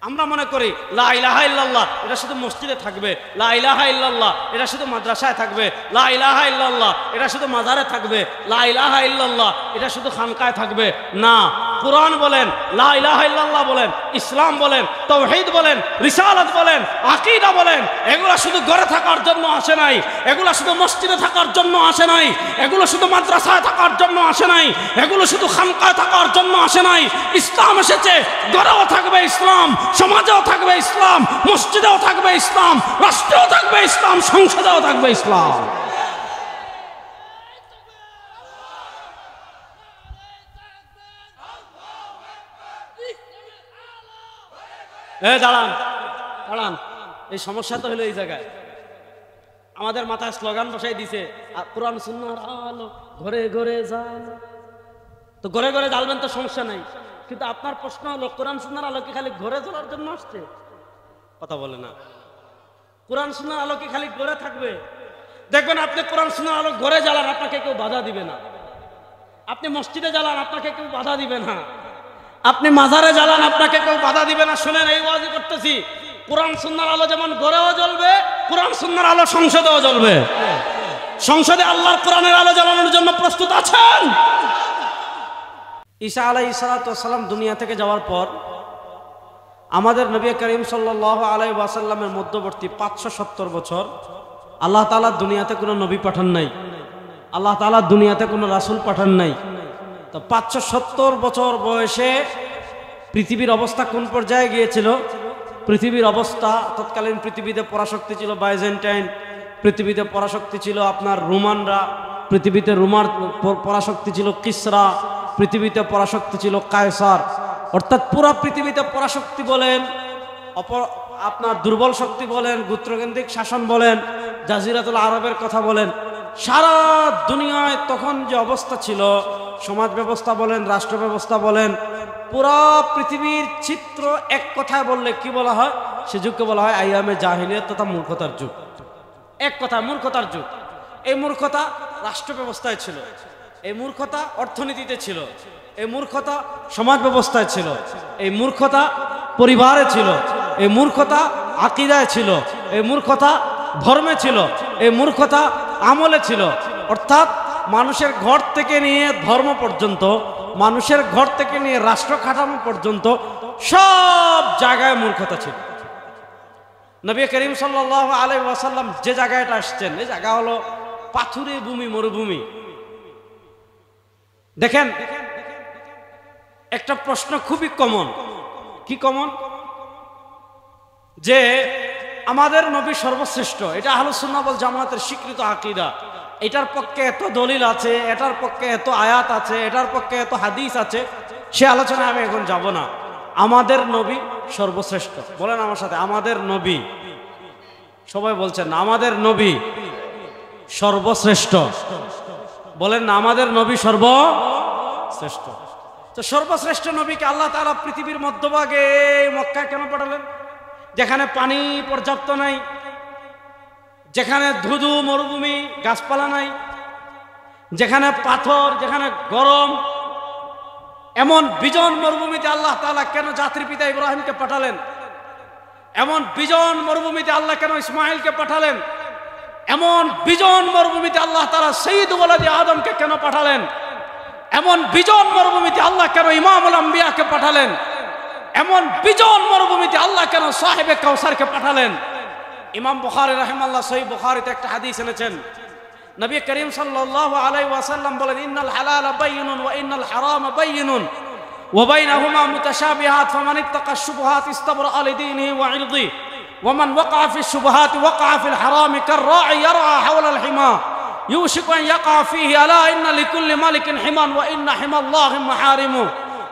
আমরা মনে করি লা ইলাহা ইল্লাল্লাহ এটা শুধু মসজিদে থাকবে, লা ইলাহা ইল্লাল্লাহ এটা শুধু মাদ্রাসায় থাকবে, লা ইলাহা ইল্লাল্লাহ এটা শুধু মাজারে থাকবে, লা ইলাহা ইল্লাল্লাহ এটা শুধু খানকায় থাকবে। না, কুরআন বলেন, লা ইলাহা ইল্লাল্লাহ বলেন, ইসলাম বলেন, তাওহীদ বলেন, রিসালাত বলেন, আকীদা বলেন, এগুলো শুধু ঘরে থাকার জন্য আসে নাই, এগুলো শুধু মসজিদে থাকার জন্য আসে নাই, এগুলো শুধু মাদ্রাসায় থাকার জন্য আসে নাই, এগুলো শুধু খানকায় থাকার জন্য আসে নাই। ইসলাম এসেছে, ঘরেও থাকবে ইসলাম, সমাজেও থাকবে ইসলাম, মসজিদেও থাকবে ইসলাম, রাষ্ট্রেও থাকবে ইসলাম, সংসদেও থাকবে ইসলাম। দাঁড়ান দাঁড়ান, এই সমস্যা তো হলো এই জায়গায়। আমাদের মাথায় স্লোগান বসাই দিছে, কোরআন সুন্নাহর আলো ঘরে ঘরে জ্বালো। তো ঘরে ঘরে জ্বালবেন তো সমস্যা নাই, কিন্তু আপনার প্রশ্ন হলো কোরআন সুন্নাহর আলো কি খালি ঘরে জ্বলার জন্য আসছে? কথা বলে না। কোরআন সুন্নাহর আলো কি খালি ঘরে থাকবে? দেখবেন আপনি কোরআন সুন্নাহর আলো ঘরে জ্বালান, আপনাকে কেউ বাধা দিবে না। আপনি মসজিদে জ্বালান, আপনাকে কেউ বাধা দিবে না। আপনি মাজারে জ্বালান, আপনাকে কেউ বাধা দিবে না। শুনেন, এই ওয়াজি করতেছি, কোরআন সুন্নাহর আলো যেমন ঘরেও জ্বলবে, কোরআন সুন্নাহর আলো সংসদেও জ্বলবে। সংসদে আল্লাহর কোরআনের আলো জ্বালানোর জন্য প্রস্তুত আছেন? ঈসা আলাইহিস সালাতু ওয়াস সালাম দুনিয়া থেকে যাওয়ার পর আমাদের নবী করিম সাল্লাল্লাহু আলাইহি ওয়াসাল্লামের মধ্যবর্তী 570 বছর আল্লাহ তাআলা দুনিয়াতে কোনো নবী পাঠান নাই, আল্লাহ তাআলা দুনিয়াতে কোনো রাসূল পাঠান নাই। তো 570 বছর বয়সে পৃথিবীর অবস্থা কোন পর্যায়ে গিয়েছিল? পৃথিবীর অবস্থা, তৎকালীন পৃথিবীতে পরাশক্তি ছিল বাইজেন্টাইন, পৃথিবীতে পরাশক্তি ছিল আপনার রোমানরা, পৃথিবীতে রোমার পরাশক্তি ছিল কিসরা, পৃথিবীতে পরাশক্তি ছিল কায়সার। অর্থাৎ পুরো পৃথিবীতে পরাশক্তি বলেন, আপনার দুর্বল শক্তি বলেন, গোত্রকেন্দ্রিক শাসন বলেন, জাজিরাতুল আরবের কথা বলেন, সারা দুনিয়ায় তখন যে অবস্থা ছিল, সমাজ ব্যবস্থা বলেন, রাষ্ট্র ব্যবস্থা বলেন, পুরা পৃথিবীর চিত্র এক কথায় বললে কি বলা হয়? সে যুগকে বলা হয় আইয়ামে জাহিলিয়াত তথা মূর্খতার যুগ। এক কথায় মূর্খতার যুগ। এই মূর্খতা রাষ্ট্র ব্যবস্থায় ছিল, এই মূর্খতা অর্থনীতিতে ছিল, এই মূর্খতা সমাজ ব্যবস্থায় ছিল, এই মূর্খতা পরিবারে ছিল, এই মূর্খতা আকীদায় ছিল, এই মূর্খতা ধর্মে ছিল, এই মূর্খতা আমলে ছিল। অর্থাৎ মানুষের ঘর থেকে নিয়ে ধর্ম পর্যন্ত, মানুষের ঘর থেকে নিয়ে রাষ্ট্র কাঠামো পর্যন্ত সব জায়গায় মূর্খতা ছিল। নবী করিম সাল্লাল্লাহু আলাইহি ওয়াসাল্লাম যে জায়গাটা আসছেন, এই জায়গা হলো পাথুরে ভূমি, মরুভূমি। দেখেন, একটা প্রশ্ন খুবই কমন। কি কমন? যে আমাদের নবী সর্বশ্রেষ্ঠ, এটা আহলুস সুন্নাহ ওয়াল জামাতের স্বীকৃত আকীদা। এটার পক্ষে এত দলিল আছে, এটার পক্ষে এত আয়াত আছে, এটার পক্ষে এত হাদিস আছে, সে আলোচনায় আমি এখন যাব না। আমাদের নবী সর্বশ্রেষ্ঠ। বলেন আমার সাথে, আমাদের নবী। সবাই বলছেন না, আমাদের নবী সর্বশ্রেষ্ঠ। বলেন না, আমাদের নবী সর্বশ্রেষ্ঠ। তো সর্বশ্রেষ্ঠ নবীকে আল্লাহ তাআলা পৃথিবীর মধ্যভাগে মক্কায় কেন পাঠালেন? যেখানে পানি পর্যাপ্ত নাই, যেখানে ধুধু মরুভূমি, গাছপালা নাই, যেখানে পাথর, যেখানে গরম, এমন বিজন মরুভূমিতে আল্লাহ তাআলা কেন জাতির পিতা ইব্রাহিমকে পাঠালেন? এমন বিজন মরুভূমিতে আল্লাহ কেন ইসমাইলকে পাঠালেন? এমন বিজন মরুভূমিতে আল্লাহ তাআলা সৈয়দ ওয়ালাদি আদমকে কেন পাঠালেন? এমন বিজন মরুভূমিতে আল্লাহ কেন ইমামুল আম্বিয়াকে পাঠালেন? এমন বিজন মরুভূমিতে আল্লাহ কেন সাহেবে কাউসারকে পাঠালেন? ইমাম বুখারী রাহিমাহুল্লাহ সহিহ বুখারীতে একটা হাদিস এনেছেন। নবী করিম সাল্লাল্লাহু আলাইহি ওয়াসাল্লাম বলেন, ইন্নাল হালালা বায়িনুন ওয়া ইন্নাল হারামা বায়িনুন ওয়া বাইনাহুমা মুতাশাবিহাত ফামান ইত্তাকা শুবহাত ইস্তাবরা লিদীনিহি ওয়া ইরদিহি ওয়া মান ওয়াকা'a ফিশ শুবহাতি ওয়াকা'a ফিল হারামি কাররা'i ইয়ারআ হাওলা আল হিমা ইউশিকু আন ইয়াকা'a ফীহি আলা ইন্না লিকুল্লি মালিকিন হিমান ওয়া ইন্না হিমাল্লাহি মাহারিমু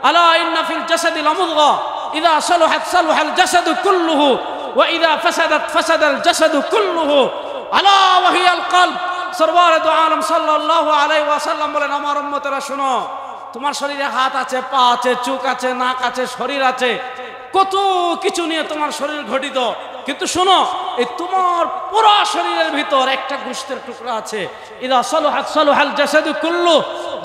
আলা ইন্না ফিল জাসাদি লামুদগা ইযা সালাহাত সালাহাল জাসাদু কুল্লুহু ওয়া ইযা ফাসাদাত ফাসাদাল জাসাদু কুল্লুহু আলা ওয়া হিয়াল কলব। সরওয়ারে দু আলম সাল্লাল্লাহু আলাইহি ওয়াসাল্লাম বলেন, আমার উম্মতেরা শুনো, তোমার শরীরে হাত আছে, পা আছে, চোখ আছে, নাক আছে, শরীর আছে, কত কিছু নিয়ে তোমার শরীর গঠিত। কিন্তু শোনো, এই তোমার পুরো শরীরের ভিতর একটা গোশতের টুকরা আছে, ইদা সালাহাত সালাহাল জাসাদু কুল্লু,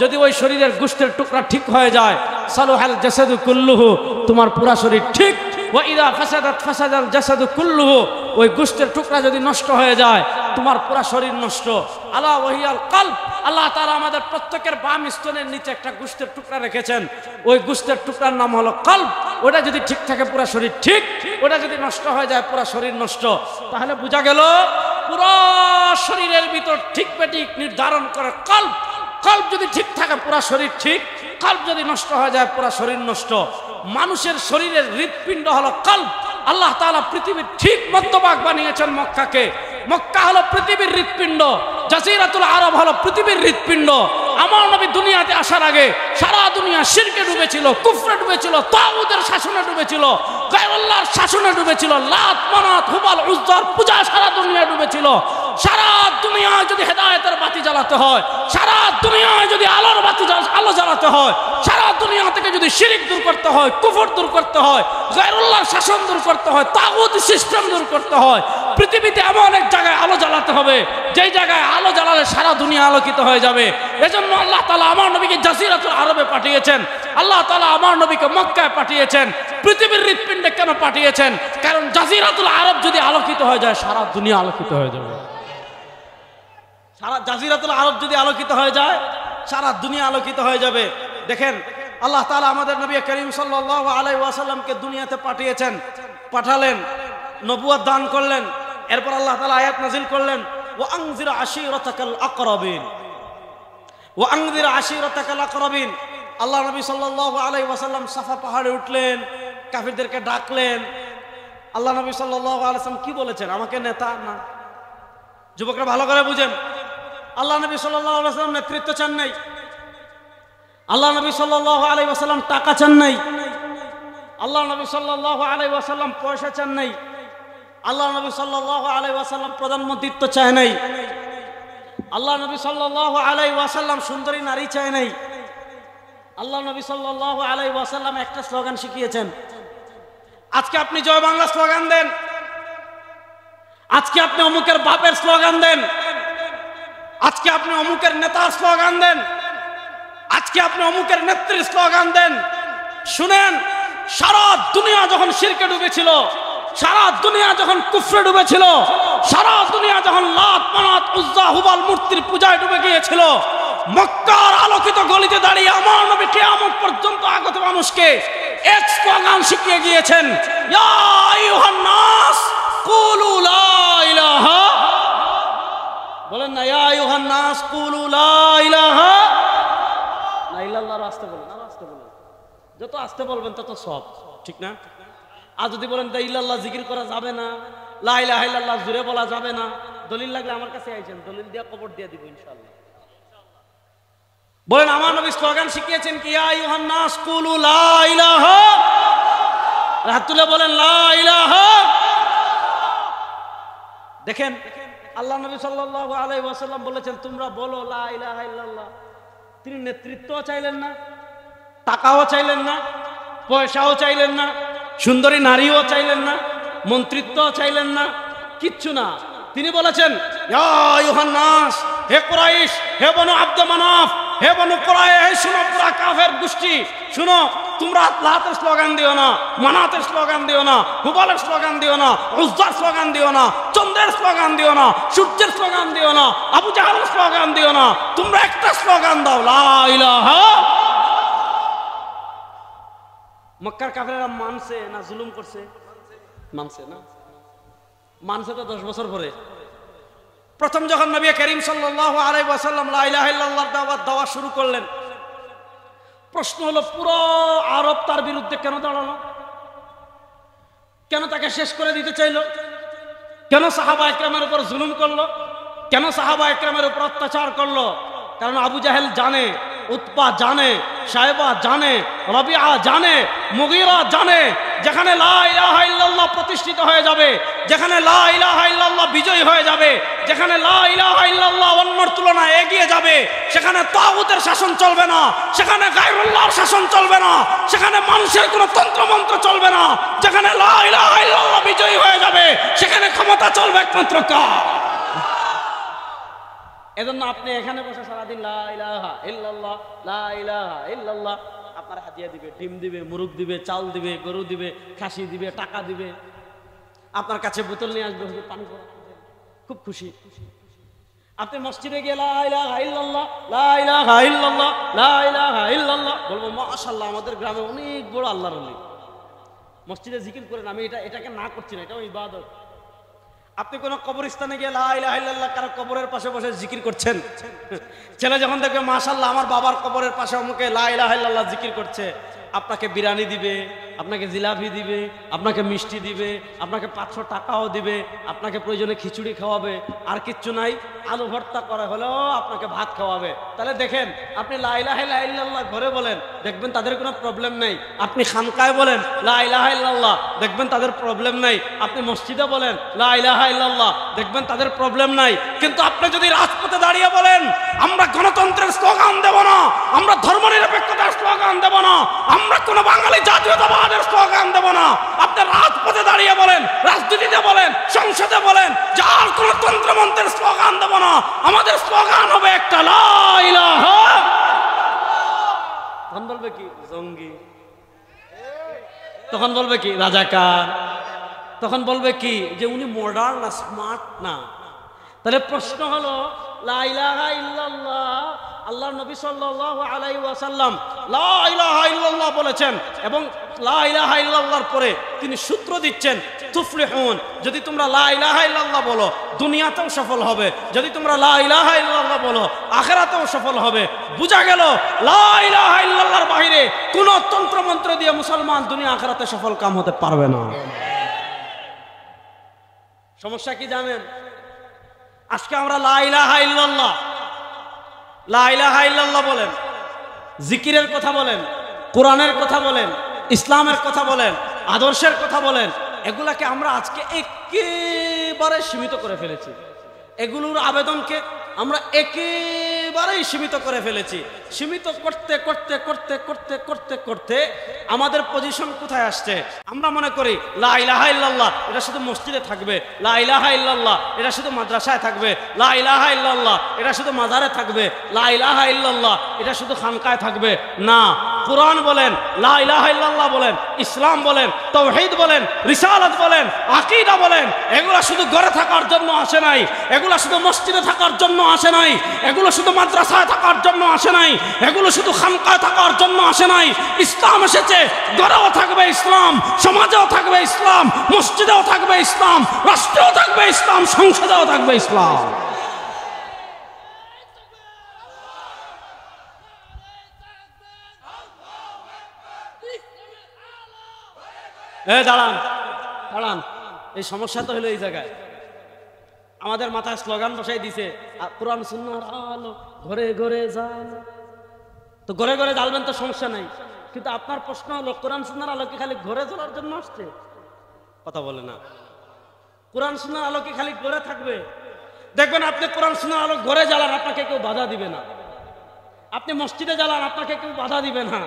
যদি ওই শরীরের গোশতের টুকরা ঠিক হয়ে যায়, সালাহাল জাসাদু কুল্লুহু, তোমার পুরো শরীর ঠিক ওয়া ইযা ফাসাদাত ফাসাদাল জাসাদু কুল্লুহু, ওই গোশতের টুকরা যদি নষ্ট হয়ে যায় তোমার পুরো শরীর নষ্ট। আলা ওয়াহিয়াল কলব, আল্লাহ তাআলা আমাদের প্রত্যেকের বাম স্তনের নিচে একটা গোশতের টুকরা রেখেছেন, ওই গোশতের টুকরার নাম হলো কলব। ওটা যদি ঠিক থাকে পুরো শরীর ঠিক, ওটা যদি নষ্ট হয়ে যায় পুরো শরীর নষ্ট। তাহলে বোঝা গেল পুরো শরীরের ভিতর ঠিক বেঠিক নির্ধারণ করে কলব। কলব যদি ঠিক থাকে পুরো শরীর ঠিক, কলব যদি নষ্ট হয়ে যায় পুরো শরীর নষ্ট। মানুষের শরীরের হৃৎপিণ্ড হলো কলব। আল্লাহ তাআলা পৃথিবীর ঠিক মধ্যভাগ বানিয়েছেন মক্কাকে। মক্কা হলো পৃথিবীর হৃৎপিণ্ড, জাজিরাতুল আরব হলো পৃথিবীর হৃৎপিণ্ড। আমার নবী দুনিয়াতে আসার আগে সারা দুনিয়া শিরকে ডুবেছিল, কুফরে ডুবেছিল, তাগুতের শাসনে ডুবেছিল, গায়রুল্লাহর শাসনে ডুবেছিল, লাত মানাত হুবাল উজ্জার পূজা সারা দুনিয়া ডুবেছিল। সারা দুনিয়ায় যদি হেদায়েতের বাতি জ্বালাতে হয়, সারা দুনিয়ায় যদি আলোর বাতি আলো জ্বালাতে হয়, সারা দুনিয়া থেকে যদি শিরিক দূর করতে হয়, কুফর দূর করতে হয়, গায়রুল্লাহর শাসন দূর করতে হয়, তাগুতি সিস্টেম দূর করতে হয়, পৃথিবীতে এমন এক জায়গায় আলো জ্বালাতে হবে যেই জায়গায় আলো জ্বালালে সারা দুনিয়া আলোকিত হয়ে যাবে। এজন্য আল্লাহ তাআলা আমার নবীকে জাজিরাতুল আরবে পাঠিয়েছেন, আল্লাহ তাআলা আমার নবীকে মক্কায় পাঠিয়েছেন। পৃথিবীর হৃৎপিণ্ডে কেন পাঠিয়েছেন? কারণ জাজিরাতুল আরব যদি আলোকিত হয়ে যায় সারা দুনিয়া আলোকিত হয়ে যাবে। সারা জাজিরাতুল আরব যদি আলোকিত হয়ে যায় সারা দুনিয়া আলোকিত হয়ে যাবে। দেখেন আল্লাহ তাআলা আমাদের নবী করিম সাল্লাল্লাহু আলাইহি ওয়াসাল্লামকে দুনিয়াতে পাঠিয়েছেন, পাঠালেন, নবুয়ত দান করলেন। এরপর আল্লাহ তাআলা আয়াত নাজিল করলেন, ওয়া আনজির আশীরাতাকাল আকরাবিন, ওয়া আনজির আশীরাতাকাল আকরাবিন। আল্লাহ নবী সাল্লাল্লাহু আলাইহি ওয়াসাল্লাম সাফা পাহাড়ে উঠলেন, কাফিরদেরকে ডাকলেন। আল্লাহ নবী সাল্লাল্লাহু আলাইহি ওয়াসাল্লাম কি বলেছেন? আমাকে নেতা না। যুবকরা ভালো করে বুঝেন, আল্লাহ নবী সাল্লাল্লাহু আলাইহি ওয়াসাল্লাম নেতৃত্ব চান নাই, আল্লাহ নবী সাল্লাল্লাহু আলাইহি ওয়াসাল্লাম টাকা চান নাই, আল্লাহ নবী সাল্লাল্লাহু আলাইহি ওয়াসাল্লাম পয়সা চান নাই, আল্লাহ নবী সাল্লাল্লাহু আলাইহি ওয়াসাল্লাম প্রধানমন্ত্রিত্ব চায় নাই, আল্লাহ নবী সাল্লাল্লাহু আলাইহি ওয়াসাল্লাম সুন্দরী নারী চায় নাই। আল্লাহ নবী সাল্লাল্লাহু আলাইহি ওয়াসাল্লাম একটা স্লোগান শিখিয়েছেন। আজকে আপনি জয় বাংলা স্লোগান দেন, আজকে আপনি অমুকের বাপের স্লোগান দেন, আজকে আপনি অমুকের নেতার স্লোগান দেন, আজকে আপনি অমুকের নেত্রীর স্লোগান দেন। শুনেন, সারা দুনিয়া যখন শিরকে ডুবেছিল, সারা দুনিয়া যখন কুফরে ডুবেছিল, সারা দুনিয়া যখন লাত মানাত উজ্জা হুবাল মূর্তির পূজায় ডুবে গিয়েছিল, মক্কার আলোকিত গলিতে দাঁড়িয়ে আমার নবী কিয়ামত পর্যন্ত আগত মানুষকে এক স্লোগান শিখিয়ে গিয়েছেন, ইয়া আইয়ুহান নাস কুলু লা ইলাহা, বলেন না, ইয়া আইয়ুহান নাস কুলু লা ইলাহা ইল্লাল্লাহ। আস্তে বলেন, আর আস্তে বলেন, যত আস্তে বলবেন তত সব, ঠিক না? আর যদি বলেন লা ইল্লাল্লাহ জিকির করা যাবে না, লা ইলাহা ইল্লাল্লাহ জুড়ে বলা যাবে না, দলিল লাগলে আমার কাছে আইছেন, দলিল দিয়ে কবর দিয়ে দিব ইনশাআল্লাহ। বলেন, আমার নবী স্লোগান শিখিয়েছেন কি, ইয়া আইয়ুহান নাস কুলু লা ইলাহা, হাত তুলে বলেন লা ইলাহা। দেখেন আল্লাহ নবী সাল্লাল্লাহু আলাইহি ওয়াসাল্লাম বলেছেন তোমরা বলো লা ইলাহা ইল্লাল্লাহ। তিনি নেতৃত্ব চাইলেন না, টাকাও চাইলেন না, পয়সাও চাইলেন না, সুন্দরী নারীও চাইলেন না, মন্ত্রিত্ব চাইলেন না, কিচ্ছু না। তিনি বলেছেন, ইয়া আইয়ুহান নাস, হে কুরাইশ, হে বনু আব্দ মানাফ, হে বনু কুরাইশ, হে শুনো পুরা কাফের গোষ্ঠী, শুনো, তোমরা লাতের স্লোগান দিও না, মানাতের স্লোগান দিও না, হুবালের স্লোগান দিও না, উজ্জার স্লোগান দিও না, চন্দ্রের স্লোগান দিও না, সূর্যের স্লোগান দিও না, আবু জাহলের স্লোগান দিও না, তোমরা একটা স্লোগান দাও, লা ইলাহা। মক্কার কাফেররা মানছে না জুলুম করছে? মানছে না? মানছে তো 10 বছর পরে। প্রথম যখন নবী করিম সাল্লাল্লাহু আলাইহি ওয়াসাল্লাম লা ইলাহা ইল্লাল্লাহর দাওয়াত দেওয়া শুরু করলেন, প্রশ্ন হলো পুরো আরব তার বিরুদ্ধে কেন দাঁড়ালো? কেন তাকে শেষ করে দিতে চাইলো? কেন সাহাবা ইকরামের উপর জুলুম করলো? কেন সাহাবা ইকরামের উপর অত্যাচার করলো? কারণ আবু জাহেল জানে, উতবা জানে, সাইবা জানে, রবিআ জানে, মুগীরা জানে, যেখানে লা ইলাহা ইল্লাল্লাহ প্রতিষ্ঠিত হয়ে যাবে, যেখানে লা ইলাহা ইল্লাল্লাহ বিজয়ী হয়ে যাবে, যেখানে লা ইলাহা ইল্লাল্লাহ অন্যর তুলনায় এগিয়ে যাবে, সেখানে তাগুতের শাসন চলবে না, সেখানে গায়রুল্লাহর শাসন চলবে না, সেখানে মানুষের কোনো তন্ত্রমন্ত্র চলবে না, যেখানে লা ইলাহা ইল্লাল্লাহ বিজয়ী হয়ে যাবে, সেখানে ক্ষমতা চলবে একমাত্র কার? এজন্য আপনি এখানে বসে সারাদিন লা ইলাহা ইল্লাল্লাহ, লা ইলাহা ইল্লাল্লাহ, আপনার হাদিয়া দিবে, ডিম দিবে, মুরগ দিবে, চাল দিবে, গরু দিবে, খাসি দিবে, টাকা দিবে। আপনার কাছে বোতল নিয়ে আসবে, পানি পড়া, খুব খুশি। আপনি মসজিদে গিয়ে লা ইলাহা ইল্লাল্লাহ, লা ইলাহা ইল্লাল্লাহ, লা ইলাহা ইল্লাল্লাহ বলবো, মাশাআল্লাহ আমাদের গ্রামে অনেক বড় আল্লাহর ওলি। মসজিদে জিকির করেন, আমি এটাকে না করছি না, এটাও ইবাদত। আপনি কোন কবরস্থানে গিয়ে লা ইলাহা ইল্লাল্লাহ কারো কবরের পাশে বসে জিকির করছেন, ছেলে যখন দেখবে মাশাআল্লাহ আমার বাবার কবরের পাশে অমুকে লা ইলাহা ইল্লাল্লাহ জিকির করছে, আপনাকে বিরিয়ানি দিবে, আপনাকে জিলাপি দিবে, আপনাকে মিষ্টি দিবে, আপনাকে 500 টাকাও দিবে, আপনাকে প্রয়োজনে খিচুড়ি খাওয়াবে, আর কিচ্ছু নাই, আলু ভর্তা করা হলেও আপনাকে ভাত খাওয়াবে। তাহলে দেখেন, আপনি লা ইলাহা ইল্লাল্লাহ ঘরে বলেন, দেখবেন তাদের কোনো প্রবলেম নেই। আপনি খানকায় বলেন লা ইলাহা ইল্লাল্লাহ, দেখবেন তাদের প্রবলেম নাই। আপনি মসজিদে বলেন লা ইলাহা ইল্লাল্লাহ, দেখবেন তাদের প্রবলেম নাই। কিন্তু আপনি যদি রাজপথে দাঁড়িয়ে বলেন আমরা গণতন্ত্রের স্লোগান দেব না, আমরা ধর্মনিরপেক্ষতার স্লোগান দেব না, আমরা কোন বাঙালি জাতীয়তাবাদের স্লোগান দেব না, আপনি রাজপথে দাঁড়িয়ে বলেন, রাজনীতিতে বলেন, সংসদে বলেন, যার কোন তন্ত্রমন্ত্রের স্লোগান দেব না, আমাদের স্লোগান হবে একটা লা ইলাহা। তখন বলবে কি জঙ্গি, তখন বলবে কি রাজাকার, তখন বলবে কি যে উনি মডার্ন না, স্মার্ট না। তাহলে প্রশ্ন হলো লা ইলাহা ইল্লাল্লাহ, আল্লাহর নবী সাল্লাল্লাহু আলাইহি ওয়াসাল্লাম লা ইলাহা ইল্লাল্লাহ বলেছেন, এবং লা ইলাহা ইল্লাল্লাহর পরে তিনি সূত্র দিচ্ছেন তুফলিহুন, যদি তোমরা লা ইলাহা ইল্লাল্লাহ বলো দুনিয়াতেও সফল হবে, যদি তোমরা লা ইলাহা ইল্লাল্লাহ বলো আখিরাতেও সফল হবে। বুঝা গেল লা ইলাহা ইল্লাল্লাহর বাইরে কোন তন্ত্রমন্ত্র দিয়ে মুসলমান দুনিয়া আখিরাতে সফল কাম হতে পারবে না। সমস্যা কি জানেন? আজকে আমরা লা ইলাহা ইল্লাল্লাহ, লা ইলাহা ইল্লাল্লাহ বলেন, জিকিরের কথা বলেন, কোরআনের কথা বলেন, ইসলামের কথা বলেন, আদর্শের কথা বলেন, এগুলাকে আমরা আজকে একেবারে সীমিত করে ফেলেছি। এগুলোর আবেদনকে আমরা একেবারেই সীমিত করে ফেলেছি। সীমিত করতে করতে করতে করতে করতে করতে আমাদের পজিশন কোথায় আসছে? আমরা মনে করি লা ইলাহা ইল্লাল্লাহ এটা শুধু মসজিদে থাকবে, লা ইলাহা ইল্লাল্লাহ এটা শুধু মাদ্রাসায় থাকবে, লা ইলাহা ইল্লাল্লাহ এটা শুধু মাজারে থাকবে, লা ইলাহা ইল্লাল্লাহ এটা শুধু খানকায় থাকবে। না, কোরআন বলেন, লা ইলাহা ইল্লাল্লাহ বলেন, ইসলাম বলেন, তাওহীদ বলেন, রিসালাত বলেন, আকীদা বলেন, এগুলা শুধু ঘরে থাকার জন্য আসে নাই, এগুলা শুধু মসজিদে থাকার জন্য আসে নাই, এগুলো শুধু মাদ্রাসায় থাকার জন্য আসে নাই, এগুলো শুধু খানকায় থাকার জন্য আসে নাই। ইসলাম এসেছে, ঘরেও থাকবে ইসলাম, সমাজেও থাকবে ইসলাম, মসজিদেও থাকবে ইসলাম, রাষ্ট্রেও থাকবে ইসলাম, সংসদেও থাকবে ইসলাম। দাঁড়ান দাঁড়ান, এই সমস্যা তো হলো এই জায়গায়। আমাদের মাথায় স্লোগান বসাই দিছে কোরআন সুন্নাহর আলো ঘরে ঘরে জ্বাল, তো ঘরে ঘরে জ্বালবেন তো সমস্যা নাই, কিন্তু আপনার প্রশ্ন হলো কোরআন সুন্নাহর আলো কি খালি ঘরে জ্বলার জন্য আসছে? কথা বলে না। কোরআন সুন্নাহর আলো কি খালি ঘরে থাকবে? দেখবেন আপনি কোরআন সুন্নাহর আলো ঘরে জ্বালান, আপনাকে কেউ বাধা দিবে না। আপনি মসজিদে জ্বালান, আপনাকে কেউ বাধা দিবে না।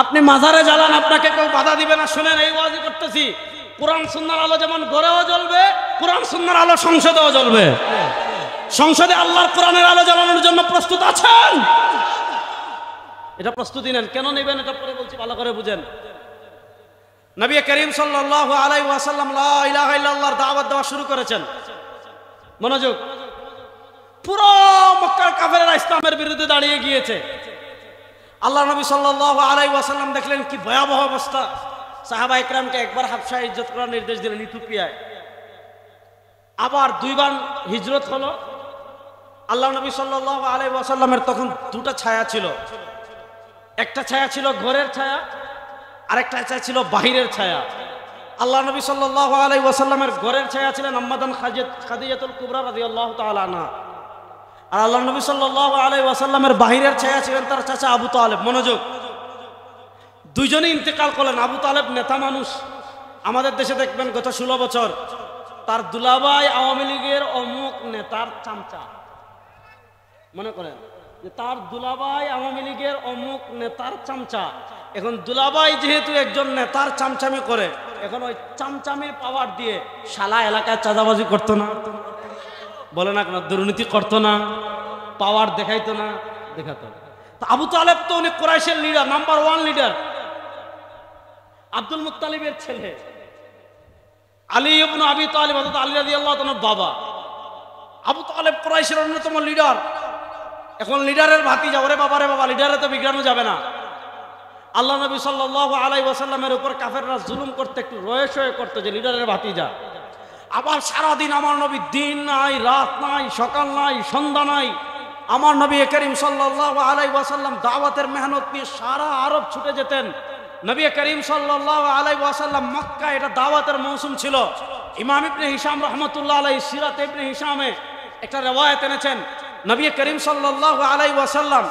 আপনি মাজারে জ্বালান, আপনাকে কেউ বাধা দিবে না। শুনেন, এই ওয়াজি করতেছি, কোরআন সুন্নাহর আলো যেমন ঘরেও জ্বলবে, কোরআন সুন্নাহর আলো সংসদেও জ্বলবে। সংসদে আল্লাহর কোরআনের আলো জ্বালানোর জন্য প্রস্তুত আছেন? এটা প্রস্তুতি নেন। কেন নেবেন এটা পরে বলছি, ভালো করে বুঝেন। নবী করিম সাল্লাল্লাহু আলাইহি ওয়াসাল্লাম লা ইলাহা ইল্লাল্লাহর দাওয়াত দেওয়া শুরু করেছেন। মনোযোগ, পুরো মক্কার কাফেররা ইসলামের বিরুদ্ধে দাঁড়িয়ে গিয়েছে। আল্লাহ নবী সাল্লাল্লাহু আলাইহি ওয়াসাল্লাম দেখলেন কি ভয়াবহ অবস্থা। সাহাবা ইকরামকে একবার হাবশায় হিজরত করার নির্দেশ দিলেন, ইথিওপিয়ায়। আবার দুইবার হিজরত হলো। আল্লাহ নবী সাল্লাল্লাহু আলাইহি ওয়াসাল্লামের তখন দুটো ছায়া ছিল। একটা ছায়া ছিল ঘরের ছায়া, আরেকটা ছায়া ছিল বাহিরের ছায়া। আল্লাহ নবী সাল্লাল্লাহু আলাইহি ওয়াসাল্লামের ঘরের ছায়া ছিলেন আম্মাদান খাদিজাতুল কুবরা রাদিয়াল্লাহু তাআলা আনহা, আর আল্লাহ নবী সাল্লাল্লাহু আলাইহি ওয়াসাল্লামের বাহিরের ছায়া ছিলেন তার চাচা আবু তালেব। মনোযোগ, দুইজনেই ইন্তেকাল করলেন। আবু তালেব নেতা মানুষ, আমাদের দেশে দেখবেন গত 16 বছর তার দুলাভাই আওয়ামী লীগের অমুক নেতার চামচা। মনে করেন যে তার দুলাভাই আওয়ামী লীগের অমুক নেতার চামচা। এখন দুলাভাই যেহেতু একজন নেতার চামচামি করে, এখন ওই চামচামির পাওয়ার দিয়ে শালা এলাকায় চাঁদাবাজি করতো না, বলে না কেন, দুর্নীতি করতো না, পাওয়ার দেখাইতো না, দেখাতো। আবু তালেব তো উনি কুরাইশের লিডার, নাম্বার 1 লিডার। আব্দুল মুত্তালিবের ছেলে আলী ইবনে আবি তালিব, হযরত আলী রাদিয়াল্লাহু তাআলার বাবা। আবু তালেব কুরাইশের অন্যতম লিডার। এখন লিডারের ভাতিজা, ওরে বাবারে বাবা, লিডারে তো বিগড়ানো যাবে না। আল্লাহ নবী সাল্লাল্লাহু আলাইহি ওয়াসাল্লামের উপর কাফেররা জুলুম করতে একটু রয়ে করতে, যে লিডারের ভাতিজা। আবার সারাদিন আমার নবী, দিন নাই রাত নাই সকাল নাই সন্ধ্যা নাই, আমার নবী করিম সাল্লাল্লাহু আলাইহি ওয়াসাল্লাম দাওয়াতের মেহনত নিয়ে সারা আরব ছুটে যেতেন। নবী করিম সাল্লাল্লাহু আলাইহি ওয়াসাল্লাম মক্কা, এটা দাওয়াতের মৌসুম ছিল। ইমাম ইবনে হিশাম রাহমাতুল্লাহ আলাইহি সিরাত ইবনে হিশামে একটা রিওয়ায়াত এনেছেন, নবী করিম সাল্লাল্লাহু আলাইহি ওয়াসাল্লাম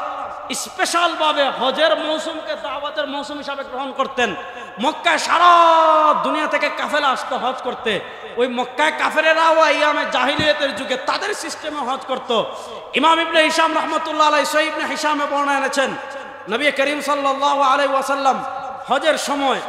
স্পেশাল ভাবে হজের মৌসুমকে দাওয়াতের মৌসুম হিসাবে গ্রহণ করতেন। মক্কায় সারা দুনিয়া থেকে কাফেলা আসতো হজ করতে। ওই মক্কায় কাফেরেরাও আইয়ামে জাহিলিয়াতের যুগে তাদের সিস্টেমে হজ করত। ইমাম ইবনে হিশাম রাহমাতুল্লাহ আলাইহি সহিহ ইবনে হিশামে বর্ণনা এনেছেন, নবী করিম সাল্লাল্লাহু আলাইহি ওয়াসাল্লাম হজের সময়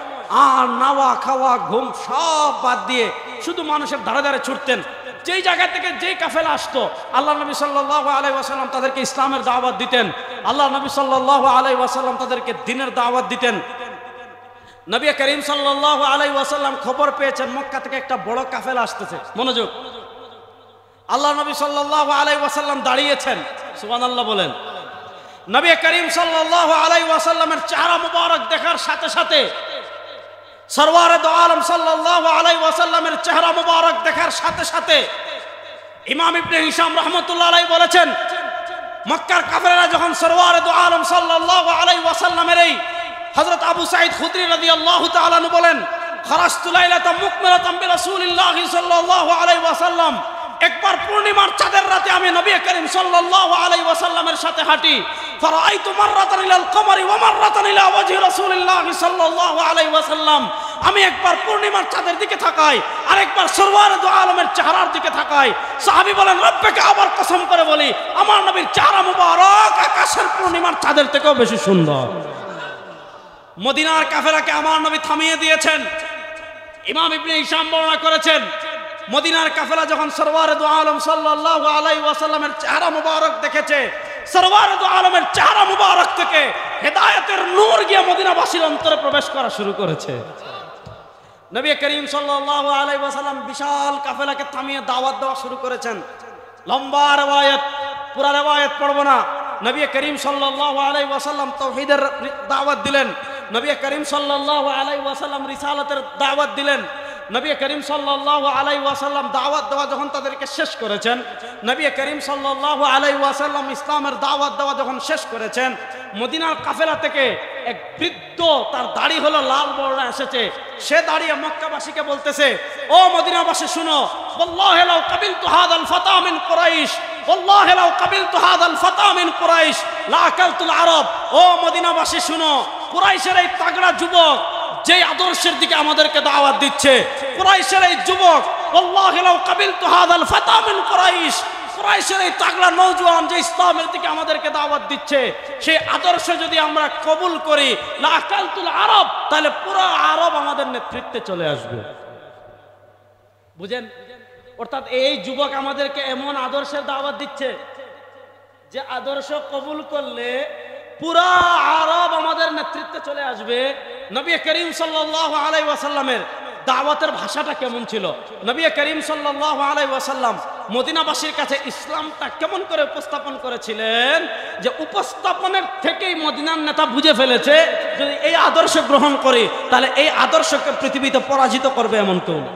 আর নাওয়া খাওয়া ঘুম সব বাদ দিয়ে শুধু মানুষের ধারে ধারে ছুটতেন। যেই জায়গা থেকে যেই কাফেলা আসতো, আল্লাহ নবী সাল্লাল্লাহু আলাইহি ওয়াসাল্লাম তাদেরকে ইসলামের দাওয়াত দিতেন। আল্লাহ নবী সাল্লাল্লাহু আলাইহি ওয়াসাল্লাম তাদেরকে দ্বীনের দাওয়াত দিতেন। নবী করিম সাল্লাল্লাহু আলাইহি ওয়াসাল্লাম খবর পেয়েছেন মক্কা থেকে একটা বড় কাফেলা আসতেছে। মনোযোগ, আল্লাহ নবী সাল্লাল্লাহু আলাইহি ওয়াসাল্লাম দাঁড়িয়েছেন, সুবহানাল্লাহ বলেন। নবী করিম সাল্লাল্লাহু আলাইহি ওয়াসাল্লামের চেহারা মুবারক দেখার সাথে সাথে, সরওয়ারে দো আলম সাল্লাল্লাহু আলাইহি ওয়াসাল্লামের চেহারা মুবারক দেখার সাথে সাথে ইমাম ইবনে হিশাম রাহমাতুল্লাহ আলাইহি বলেছেন, মক্কার কাফেররা যখন সরওয়ারে দো আলম সাল্লাল্লাহু আলাইহি ওয়াসাল্লামের এই হযরত আবু সাঈদ খুদরি রাদিয়াল্লাহু তাআলা আনহু বলেন, খারাজতু লাইলাতাম মুকমিলাতাম বিরাসূলিল্লাহি সাল্লাল্লাহু আলাইহি ওয়াসাল্লাম, একবার পূর্ণিমার চাঁদের রাতে আমি নবী করিম সাল্লাল্লাহু আলাইহি ওয়াসাল্লামের সাথে হাঁটি। ফারাআইতু মাররাতান ইলাল কমারি ওয়া মাররাতান ইলা ওয়াজহি রাসূলিল্লাহি সাল্লাল্লাহু আলাইহি ওয়াসাল্লাম, আমি একবার পূর্ণিমার চাঁদের দিকে তাকাই, আরেকবার সরওয়ারে দো আলমের চেহারার দিকে তাকাই। সাহাবী বলেন, রব্বিকে আবার কসম করে বলি, আমার নবীর চেহারা মুবারক আকাশের পূর্ণিমার চাঁদের থেকেও বেশি সুন্দর। মদিনার কাফেরাকে আমার নবী থামিয়ে দিয়েছেন। ইমাম ইবনে হিশাম বর্ণনা করেছেন, মদিনার কাফেলা যখন সরওয়ারে দো আলম সাল্লাল্লাহু আলাইহি ওয়াসাল্লামের চেহারা মুবারক দেখেছে, সরওয়ারে দো আলমের চেহারা মুবারক থেকে হেদায়েতের নূর গিয়ে মদিনাবাসীর অন্তরে প্রবেশ করা শুরু করেছে। নবী করিম সাল্লাল্লাহু আলাইহি ওয়াসাল্লাম বিশাল কাফেলাকে থামিয়ে দাওয়াত দেওয়া শুরু করেছেন। লম্বা রিওয়ায়াত, পুরা রিওয়ায়াত পড়ব না। নবী করিম সাল্লাল্লাহু আলাইহি ওয়াসাল্লাম তাওহীদের দাওয়াত দিলেন। নবী করিম সাল্লাল্লাহু আলাইহি ওয়াসাল্লাম রিসালাতের দাওয়াত দিলেন। নবী করিম সাল্লাল্লাহু আলাইহি ওয়াসাল্লাম দাওয়াত দেওয়া যখন তাদেরকে শেষ করেছেন, নবী করিম সাল্লাল্লাহু আলাইহি ওয়াসাল্লাম ইসলামের দাওয়াত দেওয়া যখন শেষ করেছেন, মদিনার কাফেলা থেকে এক বৃদ্ধ, তার দাড়ি হলো লাল বর্ণা এসেছে। সে দাঁড়িয়ে মক্কাবাসীকে বলতেছে, ও মদিনাবাসী শুনো, ওয়াল্লাহি লাউ কাবিলতু হাযাল ফাতা মিন কুরাইশ, ওয়াল্লাহি লাউ কাবিলতু হাযাল ফাতা মিন কুরাইশ লা আকালতুল আরব। ও মদিনাবাসী শুনো, কুরাইশের এই তাগড়া যুবক যে আদর্শের দিকে আমাদেরকে দাওয়াত দিচ্ছে, কুরাইশের এই যুবক, ওয়াল্লাহি লাউ কাবিলতু হাযাল ফাতা মিন কুরাইশ, কুরাইশের এই তাগড়া নওজোয়ান যে ইসলামের দিকে আমাদেরকে দাওয়াত দিচ্ছে, সেই আদর্শ যদি আমরা কবুল করি, লা আকালতুল আরব, তাহলে পুরো আরব আমাদের নেতৃত্বে চলে আসবে। বুঝেন? অর্থাৎ এই যুবক আমাদেরকে এমন আদর্শের দাওয়াত দিচ্ছে যে আদর্শ কবুল করলে পুরা আরব আমাদের নেতৃত্বে চলে আসবে। নবী করিম সাল্লাল্লাহু আলাইহি ওয়াসাল্লামের দাওয়াতের ভাষাটা কেমন ছিল? নবী করিম সাল্লাল্লাহু আলাইহি ওয়াসাল্লাম মদিনাবাসীর কাছে ইসলামটা কেমন করে উপস্থাপন করেছিলেন, যে উপস্থাপনের থেকেই মদিনার নেতা বুঝে ফেলেছে যদি এই আদর্শ গ্রহণ করি তাহলে এই আদর্শকে পৃথিবীতে পরাজিত করবে এমন কেউ না।